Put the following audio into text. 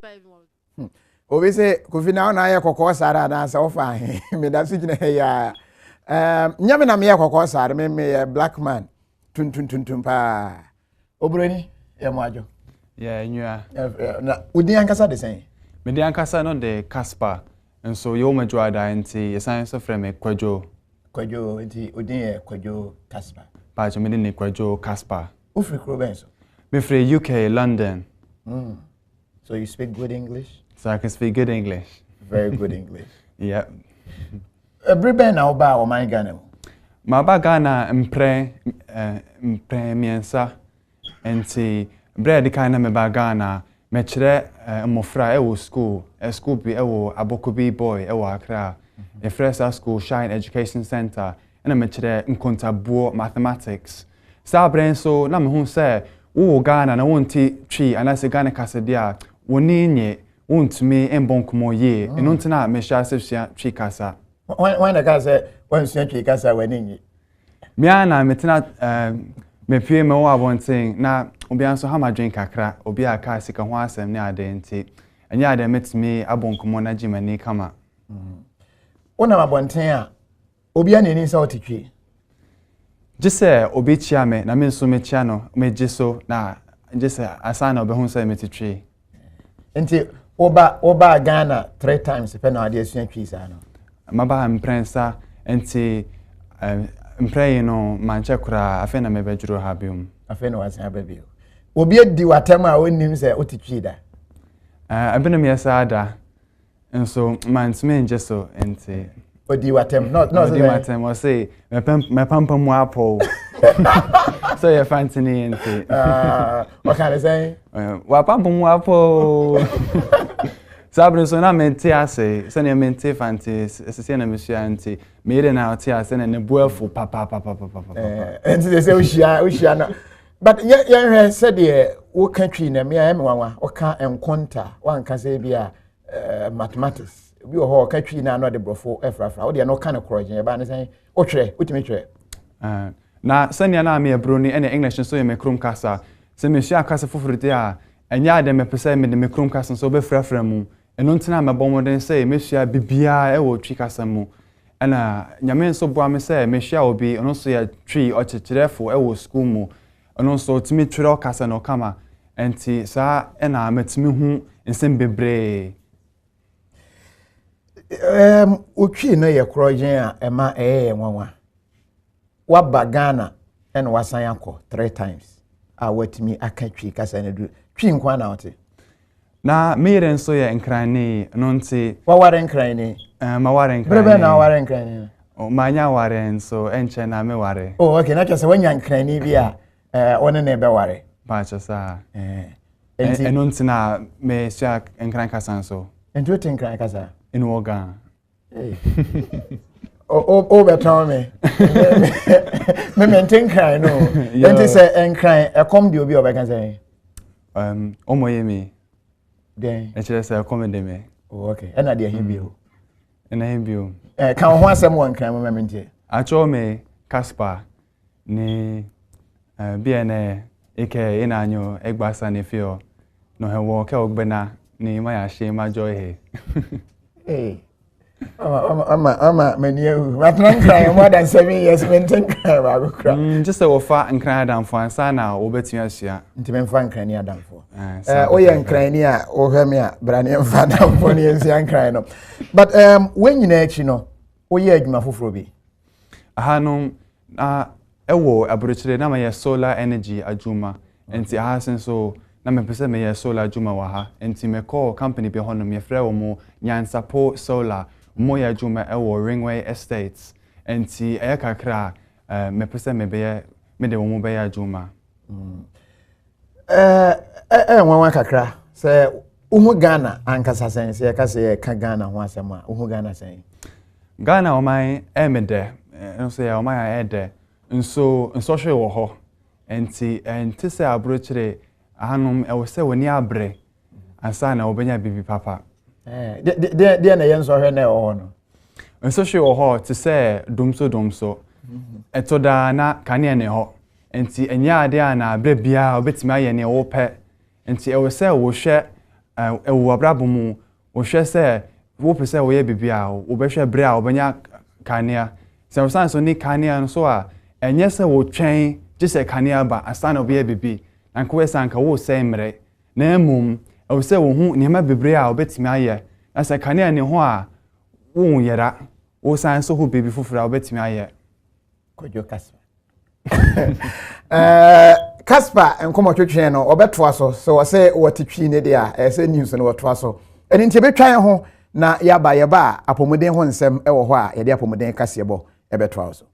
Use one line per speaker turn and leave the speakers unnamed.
5 months.
Obi say Kofi na na ye kokko sara na sa ofa me da su gina ya nyame na me ye kokko sara me black man tun pa obroni ye mo ajo
nyua
na udi ankasa de sen
me de ankasa no de Kaspar nso yo ma joada nti ye san so frɛ me Kwadwo
nti udi ye Kwadwo Kaspar
pa jo me de ne Kwadwo Kaspar
ufri kro ben so
me frɛ UK London.
So you speak good English?
So I can speak good English.
Very good English.
Yep.
Every ben na oba o man Ghana.
Ma ba Ghana mpre miensa enti bread kind me ba Ghana me kire mofra e wo school bi e wo Abokobi boy e wo Accra. E fresa school Shine Education Center and me kire nkontabuo mathematics. Sa brain so na me hu say wo Ghana na wonti twi anase Ghana kasedia woni nye wontumi embonkomo ye eno ntina me sha sefia twi kasa
when the guy say when sua twi kasa wani nye
me ana metina me pie me wo abonten na obi anso ha ma drink kakra obi aka sika ho asem ne ade nti enya ade metimi abonkomo na gimani kama
wona abonten a obi aneni sa otitwi
Jise obi chia me na me nso me chia no me jiso na jise asana obi hu say me titwi
nti oba Ghana 3 times pe na ade asua twi sa no
maba mprensa nti mpre no manche kura afi na me bedwuro ha biom
afi na wasan ababio obi edi watam a onnim say otitwi da
abena me yasa nso mantime njeso nti
odi watem not
odi watem o say me pampa mu apo so you fancy nti
what can I say
wa pampa mu apo sabrin so na mente ase se na mente fancy se na mesua nti me ire na oti ase na ne buafu papa
nti they say ushia na but ye said the wo country na me am wanwa o ka enkonta wanka say bia mathematics bi o ho ka twi na no de brofo efrafra o de no kan korogin e ba ne sen o twere utimi twere
na sanya na me broni ene English so ye me krom kasa se me hia kasa fofurite a enya de me pese me de me krom kasa so be frafra mu eno ntina me bomoden se me hia bibia e wo twi kasa mu ana nyame so boa me se me hia obi ono so ya twi o chechirefo e wo school mu ono so utimi twere o kasa no kama enti sa ena metimi hu nsem bebre
utwi no ye korogin a ema nwanwa waba Ghana en wasan yakọ 3 times a watimi aka twi kasa na du twi nkwa na ote
na mire nso ye nkrane no nti
wa ware nkrane
ma ware nkrane
brebe na ware nkrane
o manya ware nso enche na me ware
okay na kyese wanya nkrane bi a one na be ware
ba chesa eno nti na me sia nkran kasa nso
ento te nkran kasa
in Oga.
Oh, better me. Me maintain cry no. Then they say and cry. I come the obi oba can say.
Omoye me.
Then.
I just say come de me.
Oh, okay. And I dey him bio.
And I him bio.
Can ho asem one cry me maintain.
Acho me Kaspar ni BNA eke inanyo egbasa ne fio. No he wo ke ogbena ni ma ya she ma joy he.
Hey, I'm many what not crying more than 7 years, maintain cry.
Just a offer and cry down for Sana, over to us here.
Intimate fan crying down for. Oh, young crying here, or Hermia, Branian fan down for years, young crying up. But when you know, oh, yeah, you must be. I
know, ewo abrochire na my solar energy ajuma, and the hasen so. Na me pese me ye solar juma wa ha enti me call company be hono me frɛ wo mo Nyansapo solar mo ya juma e wo Ringway Estates enti e kakra me pese me be me de wo mo be ya juma
nwanwa kakra se uhu Ghana ankasa sen se ka se ka Ghana ho asem a uhu Ghana sen
Ghana o mai e me de nso ya o mai e de nso hwe wo ho enti se abrochire ahanum ewo se woni abre ansa na obenya bibi papa
de na yenso hwe na e ho no
enso hwe wo ho te se domso etoda na kane ne ho enti enya ade ana abre bia obetimi aye ne wo pe enti ewo se wo hwe ewo abrabo mu wo hwe se wo pese wo ye bibia wo be hwe bre a wo benya kanea se san so ni kanea no so a enye se wo twen gise kanea ba asana obi ye bibi anko we san ka wo se mre na emum o se wo hu ni ma bibre a wo betimi aye na se kanea ni ho a wo yera wo san so hu bibi fufura wo betimi aye
Kwadwo Kaspar Kaspar enkomo twetwe no obetoa so wo se wo tetwi ne dia se news no wotoa so eni ntie betwan ho na yaba apomuden ho nsem ewo ho a ye de apomuden kasebo ebetoa so